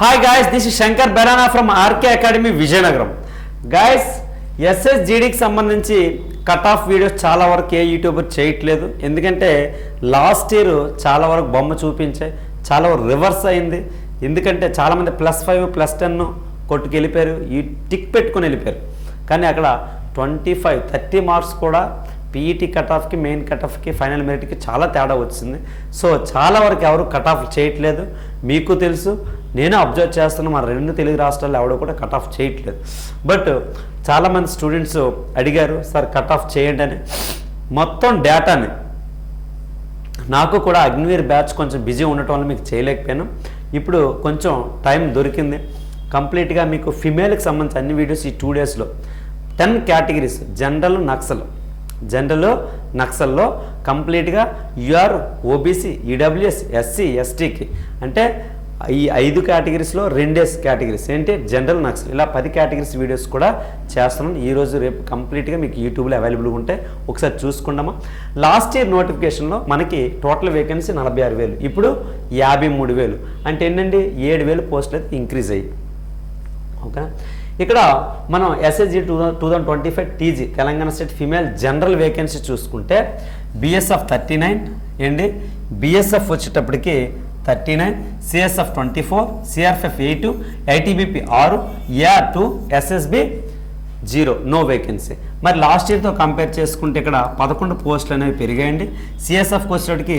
Hi guys, this is Shankar Berana from RK Academy Vijayanagaram. Guys, SSGDకి సంబంధించి cut off videos చాలా వరకు ఏ YouTuber చేయట్లేదు. ఎందుకంటే లాస్ట్ ఇయర్ చాలా వరకు బొమ్మ చూపించాయి, చాలా వరకు రివర్స్ అయింది. ఎందుకంటే చాలామంది +5 +10 కొట్టుకు వెళ్ళిపోయారు, ఈ టిక్ పెట్టుకుని వెళ్ళిపోయారు. కానీ అక్కడ 25 30 మార్క్స్ కూడా పీఈటీ కట్ ఆఫ్కి మెయిన్ కట్ ఆఫ్కి ఫైనల్ మెరిట్కి చాలా తేడా వచ్చింది. సో చాలా వరకు ఎవరు కట్ ఆఫ్ చేయట్లేదు. మీకు తెలుసు, నేను అబ్జర్వ్ చేస్తున్నా, మన 2 తెలుగు రాష్ట్రాల్లో ఎవడో కూడా కట్ ఆఫ్ చేయట్లేదు. బట్ చాలామంది స్టూడెంట్స్ అడిగారు, సార్ కట్ ఆఫ్ చేయండి అని. మొత్తం డేటాని నాకు కూడా అగ్నివీర్ బ్యాచ్ కొంచెం బిజీ ఉండటం వల్ల మీకు చేయలేకపోయాను. ఇప్పుడు కొంచెం టైం దొరికింది. కంప్లీట్గా మీకు ఫిమేల్కి సంబంధించి అన్ని వీడియోస్ ఈ 2 డేస్లో 10 కేటగిరీస్ జనరల్ నక్సల్లో కంప్లీట్గా యూఆర్ ఓబీసీ ఈడబ్ల్యూఎస్ ఎస్సీ ఎస్టీకి అంటే ఈ 5 కేటగిరీస్లో 2 కేటగిరీస్ ఏంటి జనరల్ నక్సల్, ఇలా 10 కేటగిరీస్ వీడియోస్ కూడా చేస్తున్నాను. ఈరోజు రేపు కంప్లీట్గా మీకు యూట్యూబ్లో అవైలబుల్గా ఉంటాయి, ఒకసారి చూసుకుందామా. లాస్ట్ ఇయర్ నోటిఫికేషన్లో మనకి టోటల్ వేకెన్సీ 46,000, ఇప్పుడు 53,000, అంటే ఏంటండి 7,000 పోస్టులు అయితే ఇంక్రీజ్ అయ్యి. ఓకే, ఇక్కడ మనం SSG 2025 TG Telangana state female general vacancy చూసుకుంటే బిఎస్ఎఫ్ 39 ఏంటి, బిఎస్ఎఫ్ వచ్చేటప్పటికి 39, CSF 24, CRF 8, ITBP 6, AR 2, SSB 0, no vacancy. మరి లాస్ట్ ఇయర్తో కంపేర్ చేసుకుంటే ఇక్కడ 11 పోస్టులు అనేవి పెరిగాయండి. సిఎస్ఎఫ్కి వచ్చేటప్పటికి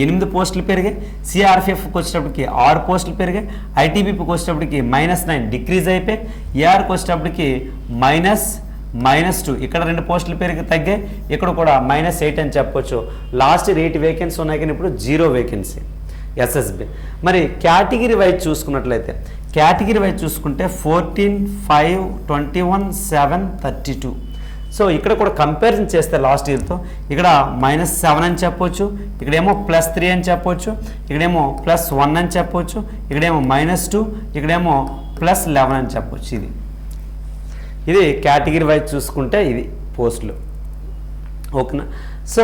8 పోస్టులు పెరిగాయి, సిఆర్ఎఫ్కి వచ్చేటప్పటికి 6 పోస్టులు పెరిగాయి, ఐటీబీపీకి వచ్చేటప్పటికి -9 డిక్రీజ్ అయిపోయి, ఏఆర్కి వచ్చేటప్పటికి -2, ఇక్కడ 2 పోస్టులు తగ్గాయి, ఇక్కడ కూడా -8 అని చెప్పొచ్చు. లాస్ట్ ఇయర్ 8 వేకెన్సీ ఉన్నాయి, కానీ ఇప్పుడు 0 వేకెన్సీ ఎస్ఎస్బి. మరి కేటగిరీ వైజ్ చూసుకున్నట్లయితే కేటగిరీ వైజ్ చూసుకుంటే 14, 5, 21, 7, 32. సో ఇక్కడ కూడా కంపారిజన్ చేస్తే లాస్ట్ ఇయర్తో ఇక్కడ -7 అని చెప్పొచ్చు, ఇక్కడేమో +3 అని చెప్పొచ్చు, ఇక్కడేమో +1 అని చెప్పొచ్చు, ఇక్కడేమో -2, ఇక్కడేమో +11 అని చెప్పొచ్చు. ఇది కేటగిరీ వైజ్ చూసుకుంటే ఇది పోస్టులు. ఓకేనా. సో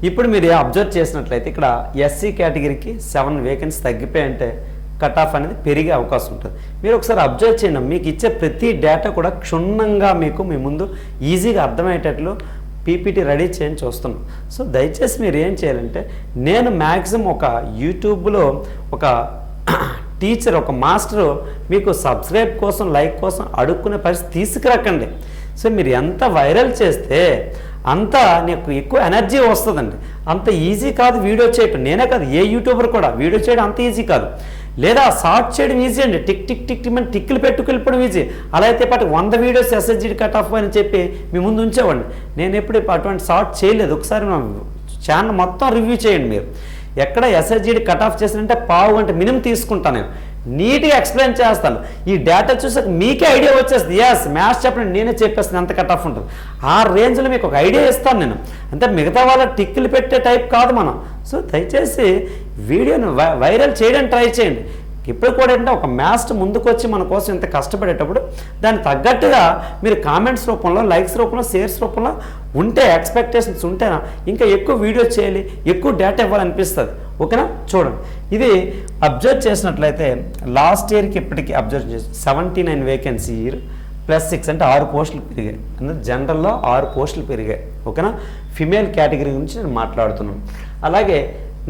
ఇప్పుడు మీరు అబ్జర్వ్ చేసినట్లయితే ఇక్కడ ఎస్సీ కేటగిరీకి 7 వేకెన్సీ తగ్గిపోయాయంటే కట్ ఆఫ్ అనేది పెరిగే అవకాశం ఉంటుంది. మీరు ఒకసారి అబ్జర్వ్ చేయండి, మీకు ఇచ్చే ప్రతి డేటా కూడా క్షుణ్ణంగా మీకు మీ ముందు ఈజీగా అర్థమయ్యేటట్లు పీపీటీ రెడీ చేయని చూస్తున్నాం. సో దయచేసి మీరు ఏం చేయాలంటే, నేను మ్యాక్సిమం ఒక యూట్యూబ్లో ఒక టీచర్, ఒక మాస్టరు మీకు సబ్స్క్రైబ్ కోసం, లైక్ కోసం అడుక్కునే పరిస్థితి తీసుకురాకండి. సో మీరు ఎంత వైరల్ చేస్తే అంత నీకు ఎక్కువ ఎనర్జీ వస్తుందండి. అంత ఈజీ కాదు వీడియో చేయటం, నేనే కాదు ఏ యూట్యూబర్ కూడా వీడియో చేయడం అంత ఈజీ కాదు. లేదా షార్ట్ చేయడం ఈజీ అండి, టిక్ టిక్ టిక్ టిక్ టిక్లు పెట్టుకెళ్ళిపోవడం ఈజీ. అలా అయితే పాటు 100 వీడియోస్ ఎస్ఎస్జి కట్ ఆఫ్ అని చెప్పి మీ ముందు ఉంచేవాడిని. నేను ఎప్పుడు అటువంటి షార్ట్ చేయలేదు. ఒకసారి నా ఛానల్ మొత్తం రివ్యూ చేయండి. మీరు ఎక్కడ ఎస్ఎస్జి కట్ ఆఫ్ చేసినంటే పావు గంట మినిమం తీసుకుంటాను, నేను నీట్గా ఎక్స్ప్లెయిన్ చేస్తాను. ఈ డేటా చూసాక మీకే ఐడియా వచ్చేస్తుంది. ఎస్ మ్యాథ్స్ చెప్పండి, నేనే చెప్పేస్తాను ఎంత కట్ ఆఫ్ ఉంటుంది. ఆ రేంజ్లో మీకు ఒక ఐడియా ఇస్తాను నేను. అంటే మిగతా వాళ్ళ టిక్కులు పెట్టే టైప్ కాదు మనం. సో దయచేసి వీడియోను వైరల్ చేయడానికి ట్రై చేయండి. ఇప్పుడు కూడా ఏంటంటే ఒక మ్యాథ్స్ ముందుకు వచ్చి మన కోసం ఇంత కష్టపడేటప్పుడు దానికి తగ్గట్టుగా మీరు కామెంట్స్ రూపంలో, లైక్స్ రూపంలో, షేర్స్ రూపంలో ఉంటే, ఎక్స్పెక్టేషన్స్ ఉంటేనా ఇంకా ఎక్కువ వీడియో చేయాలి, ఎక్కువ డేటా ఇవ్వాలనిపిస్తుంది. ఓకేనా. చూడండి, ఇది అబ్జర్వ్ చేసినట్లయితే లాస్ట్ ఇయర్కి ఇప్పటికీ అబ్జర్వ్ చేసి 79 వేకెన్సీ ఇయర్ +6 అంటే 6 పోస్టులు పెరిగాయి. అందులో జనరల్లో 6 పోస్టులు పెరిగాయి. ఓకేనా. ఫిమేల్ కేటగిరీ గురించి నేను మాట్లాడుతున్నాను. అలాగే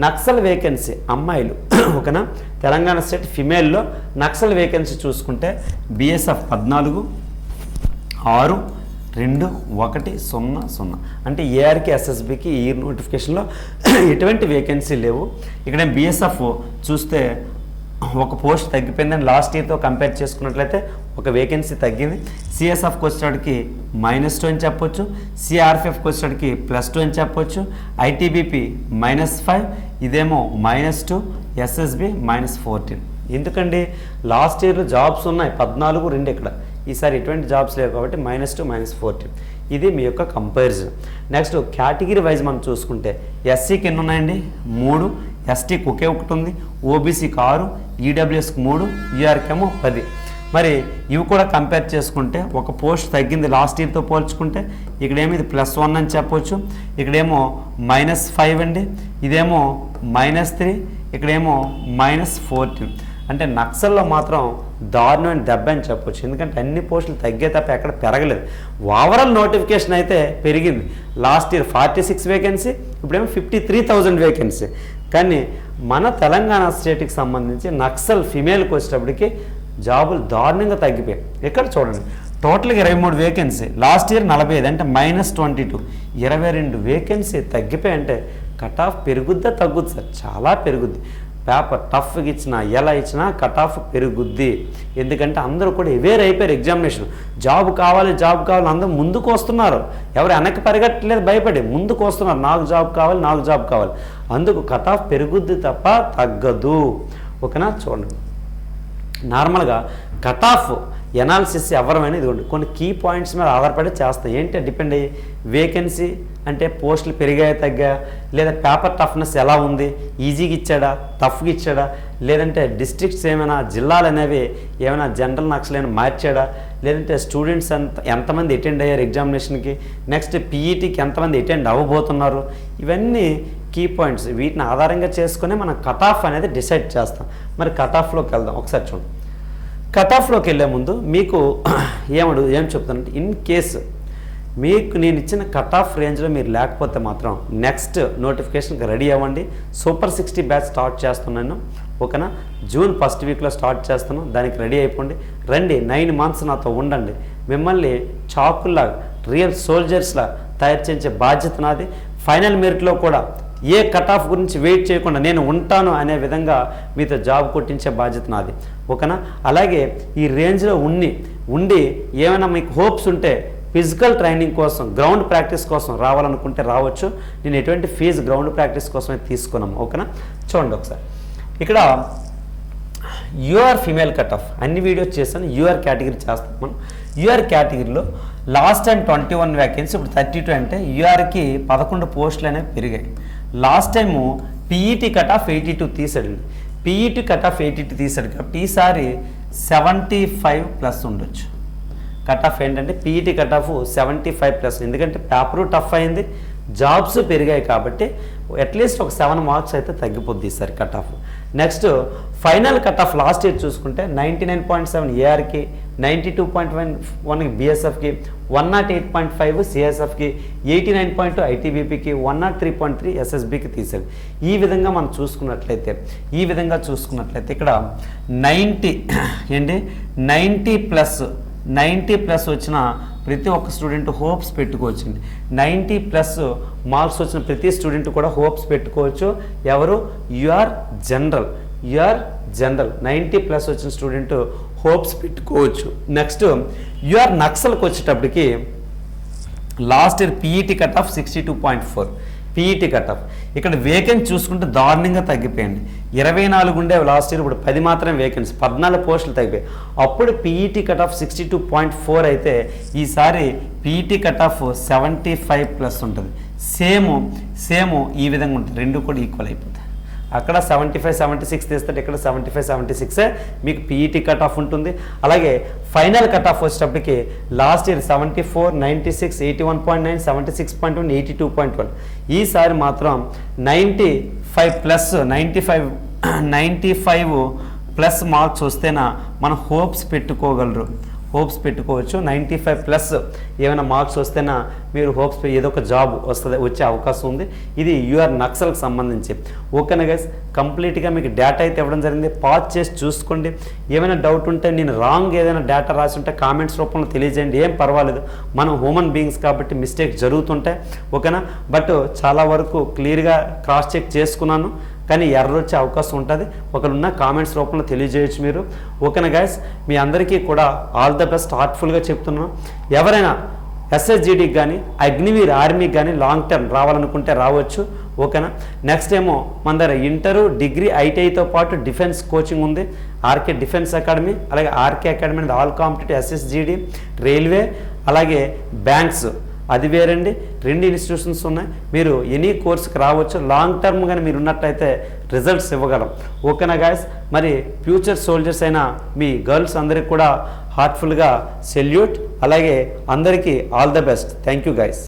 నక్సల్ వేకెన్సీ అమ్మాయిలు, ఓకేనా, తెలంగాణ స్టేట్ ఫిమేల్లో నక్సల్ వేకెన్సీ చూసుకుంటే బిఎస్ఎఫ్ 14, 6, 2, 1, 0, 0 అంటే ఏఆర్కి ఎస్ఎస్బికి ఈ నోటిఫికేషన్లో ఎటువంటి వేకెన్సీ లేవు. ఇక్కడ బిఎస్ఎఫ్ చూస్తే ఒక పోస్ట్ తగ్గిపోయిందని లాస్ట్ ఇయర్తో కంపేర్ చేసుకున్నట్లయితే ఒక వేకెన్సీ తగ్గింది. సిఎస్ఎఫ్కి వచ్చేటికి -2 అని చెప్పొచ్చు, సిఆర్ఎఫ్కి వచ్చేటికి +2 అని చెప్పొచ్చు, ఐటీబీపీ -5, ఇదేమో -2, ఎస్ఎస్బి -14. ఎందుకండి లాస్ట్ ఇయర్ జాబ్స్ ఉన్నాయి 14, 2 ఇక్కడ. ఈసారి ఎటువంటి జాబ్స్ లేవు కాబట్టి -2, -14. ఇది మీ యొక్క కంపారిజన్. నెక్స్ట్ కేటగిరీ వైజ్ మనం చూసుకుంటే ఎస్సీకి ఎన్ని ఉన్నాయండి? 3, ఎస్టీకి ఒకే ఒకటి ఉంది, ఓబీసీకి 6, ఈడబ్ల్యూఎస్కి 3, యూఆర్కేమో 10. మరి ఇవి కూడా కంపేర్ చేసుకుంటే ఒక పోస్ట్ తగ్గింది లాస్ట్ ఇయర్తో పోల్చుకుంటే. ఇక్కడేమో ఇది +1 అని చెప్పొచ్చు, ఇక్కడేమో -5 అండి, ఇదేమో -3, ఇక్కడేమో -14. అంటే నక్సల్లో మాత్రం దారుణమైన దెబ్బ అని చెప్పొచ్చు. ఎందుకంటే అన్ని పోస్టులు తగ్గే తప్ప ఎక్కడ పెరగలేదు. ఓవరాల్ నోటిఫికేషన్ అయితే పెరిగింది. లాస్ట్ ఇయర్ 46 వేకెన్సీ, ఇప్పుడేమో 53,000 వేకెన్సీ. కానీ మన తెలంగాణ స్టేట్కి సంబంధించి నక్సల్ ఫిమేల్కి వచ్చేటప్పటికి జాబులు దారుణంగా తగ్గిపోయాయి. ఇక్కడ చూడండి, టోటల్గా 23 వేకెన్సీ, లాస్ట్ ఇయర్ 45 అంటే -22, 22 వేకెన్సీ తగ్గిపోయి. అంటే కట్ ఆఫ్ పెరుగుద్దా తగ్గుద్ది సార్? చాలా పెరుగుద్ది. పేపర్ టఫ్గా ఇచ్చినా ఎలా ఇచ్చినా కట్ ఆఫ్ పెరుగుద్ది. ఎందుకంటే అందరూ కూడా అవేర్ అయిపోయారు. ఎగ్జామినేషన్ జాబ్ కావాలి అందరూ ముందుకు వస్తున్నారు. ఎవరు వెనక్కి పరిగెట్టలేదు, భయపడి ముందుకు వస్తున్నారు. నాకు జాబ్ కావాలి. అందుకు కట్ ఆఫ్ పెరుగుద్ది తప్ప తగ్గదు. ఓకేనా? చూడండి, నార్మల్గా కట్ ఆఫ్ ఎనాలిసిస్ ఎవరమైనా ఇదిగోండి కొన్ని కీ పాయింట్స్ మీద ఆధారపడి చేస్తాం. ఏంటి డిపెండ్ అయ్యి, వేకెన్సీ అంటే పోస్టులు పెరిగాయా తగ్గాయా, లేదా పేపర్ టఫ్నెస్ ఎలా ఉంది, ఈజీగా ఇచ్చాడా టఫ్గా ఇచ్చాడా, లేదంటే డిస్ట్రిక్ట్స్ ఏమైనా జిల్లాలు అనేవి ఏమైనా జనరల్ నక్సల్ మార్చాడా, లేదంటే స్టూడెంట్స్ ఎంతమంది అటెండ్ అయ్యారు ఎగ్జామినేషన్కి, నెక్స్ట్ పీఈటీకి ఎంతమంది అటెండ్ అవ్వబోతున్నారు, ఇవన్నీ కీ పాయింట్స్. వీటిని ఆధారంగా చేసుకుని మనం కట్ ఆఫ్ అనేది డిసైడ్ చేస్తాం. మరి కట్ ఆఫ్లోకి వెళ్దాం. ఒకసారి చూడండి, కట్ ఆఫ్లోకి వెళ్ళే ముందు మీకు ఏం చెప్తానంటే, ఇన్ కేసు మీకు నేను ఇచ్చిన కట్ ఆఫ్ రేంజ్లో మీరు లేకపోతే మాత్రం నెక్స్ట్ నోటిఫికేషన్కి రెడీ అవ్వండి. సూపర్ 60 బ్యాచ్ స్టార్ట్ చేస్తున్నాను. ఓకేనా? జూన్ 1st వీక్లో స్టార్ట్ చేస్తాను. దానికి రెడీ అయిపోండి. రండి, 9 మంత్స్ నాతో ఉండండి. మిమ్మల్ని చాకుల్లా రియల్ సోల్జర్స్లా తయారు చేయించే బాధ్యత నాది. ఫైనల్ మెరిట్లో కూడా ఏ కట్ ఆఫ్ గురించి వెయిట్ చేయకుండా నేను ఉంటాను అనే విధంగా మీతో జాబ్ కొట్టించే బాధ్యత నాది. ఓకేనా? అలాగే ఈ రేంజ్లో ఉండి ఏమైనా మీకు హోప్స్ ఉంటే ఫిజికల్ ట్రైనింగ్ కోసం, గ్రౌండ్ ప్రాక్టీస్ కోసం రావాలనుకుంటే రావచ్చు. నేను ఎటువంటి ఫీజు గ్రౌండ్ ప్రాక్టీస్ కోసమే తీసుకున్నాము. ఓకేనా? చూడండి ఒకసారి, ఇక్కడ యూఆర్ ఫీమేల్ కట్ ఆఫ్ అన్ని వీడియోస్ చేస్తాను. యూఆర్ కేటగిరీ చేస్తాం మనం. యూఆర్ కేటగిరీలో లాస్ట్ టైం 21 వేకెన్సీ, ఇప్పుడు 32 అంటే యూఆర్కి 11 పోస్టులు అనేవి పెరిగాయి. Last time PET cut off 82 తీసాడండి. పీఈటీ కట్ ఆఫ్ 82 తీసాడు కాబట్టి ఈసారి 75+ ఉండొచ్చు. కట్ ఆఫ్ ఏంటంటే పీఈటీ కట్ ఆఫ్ 75+. ఎందుకంటే పేపరు టఫ్ అయింది, జాబ్స్ పెరిగాయి కాబట్టి అట్లీస్ట్ ఒక 7 మార్క్స్ అయితే తగ్గిపోద్ది ఈసారి cut off. Next final cut off last year చూసుకుంటే 99.7 ఏఆర్కి, 92.1 బీఎస్ఎఫ్కి, 108.5 సిఎస్ఎఫ్కి, 89.2 ఐటీబీపీకి, 103.3 ఎస్ఎస్బికి తీసాడు. ఈ విధంగా మనం చూసుకున్నట్లయితే ఇక్కడ 90+ వచ్చిన ప్రతి ఒక్క స్టూడెంట్ హోప్స్ పెట్టుకోవచ్చండి. 90+ మార్క్స్ వచ్చిన ప్రతి స్టూడెంట్ కూడా హోప్స్ పెట్టుకోవచ్చు. ఎవరు? యూఆర్ జనరల్ 90+ వచ్చిన స్టూడెంట్ హోప్స్ పెట్టుకోవచ్చు. నెక్స్ట్ యూఆర్ నక్సల్కి వచ్చేటప్పటికి last year PET cut of 62.4 PET cut of. ఇక్కడ వేకెన్సీ చూసుకుంటే దారుణంగా తగ్గిపోయింది. 24 ఉండేవి లాస్ట్ ఇయర్, ఇప్పుడు 10 మాత్రమే వేకెన్సీ, 14 పోస్టులు తగ్గిపోయాయి. అప్పుడు పీఈటీ కట్ ఆఫ్ 62.4 అయితే ఈసారి పీఈటీ కట్ ఆఫ్ 75+ ఉంటుంది. సేమ్ ఈ విధంగా ఉంటుంది. రెండు కూడా ఈక్వల్ అయిపోతాయి. అక్కడ 75-76 తీస్తే ఇక్కడ 75-76 మీకు పీఈటీ కట్ ఆఫ్ ఉంటుంది. అలాగే ఫైనల్ కట్ ఆఫ్ వచ్చేటప్పటికి లాస్ట్ ఇయర్ 74, 96, 81.9, 76.1, 82.1. ఈసారి మాత్రం 95+ మార్క్స్ వస్తేనా మనం హోప్స్ పెట్టుకోవచ్చు. 95+ ఏమైనా మార్క్స్ వస్తేనా మీరు హోప్స్ ఏదో ఒక జాబ్ వచ్చే అవకాశం ఉంది. ఇది యూఆర్ నక్సల్కి సంబంధించి. ఓకేనా గైస్? కంప్లీట్గా మీకు డేటా అయితే ఇవ్వడం జరిగింది. పాజ్ చేసి చూసుకోండి. ఏమైనా డౌట్ ఉంటే, నేను రాంగ్ ఏదైనా డేటా రాసి ఉంటే కామెంట్స్ రూపంలో తెలియజేయండి. ఏం పర్వాలేదు, మనం హ్యూమన్ బీయింగ్స్ కాబట్టి మిస్టేక్స్ జరుగుతుంటాయి. ఓకేనా? బట్ చాలా వరకు క్లియర్గా క్రాస్ చెక్ చేసుకున్నాను. కానీ ఎర్రర్ వచ్చే అవకాశం ఉంటుంది. ఒకరున్న కామెంట్స్ రూపంలో తెలియజేయచ్చు మీరు. ఓకేనా గైస్? మీ అందరికీ కూడా ఆల్ ద బెస్ట్ హార్ట్ఫుల్గా చెప్తున్నాను. ఎవరైనా ఎస్ఎస్జిడికి కానీ అగ్నివీర్ ఆర్మీకి కానీ లాంగ్ టర్మ్ రావాలనుకుంటే రావచ్చు. ఓకేనా? నెక్స్ట్ ఏమో మన దగ్గర ఇంటరు, డిగ్రీ, ఐటీఐతో పాటు డిఫెన్స్ కోచింగ్ ఉంది. ఆర్కే డిఫెన్స్ అకాడమీ, అలాగే ఆర్కే అకాడమీ అనేది ఆల్ కాంపిటేటివ్, ఎస్ఎస్జిడి, రైల్వే, అలాగే బ్యాంక్స్ అది వేరండి. 2 ఇన్స్టిట్యూషన్స్ ఉన్నాయి. మీరు ఎనీ కోర్స్కి రావచ్చు. లాంగ్ టర్మ్ కానీ మీరు ఉన్నట్లయితే రిజల్ట్స్ ఇవ్వగలం. ఓకేనా గాయస్? మరి ఫ్యూచర్ సోల్జర్స్ అయిన మీ గర్ల్స్ అందరికీ కూడా హార్ట్ఫుల్గా సెల్యూట్. అలాగే అందరికీ all the best. Thank you guys.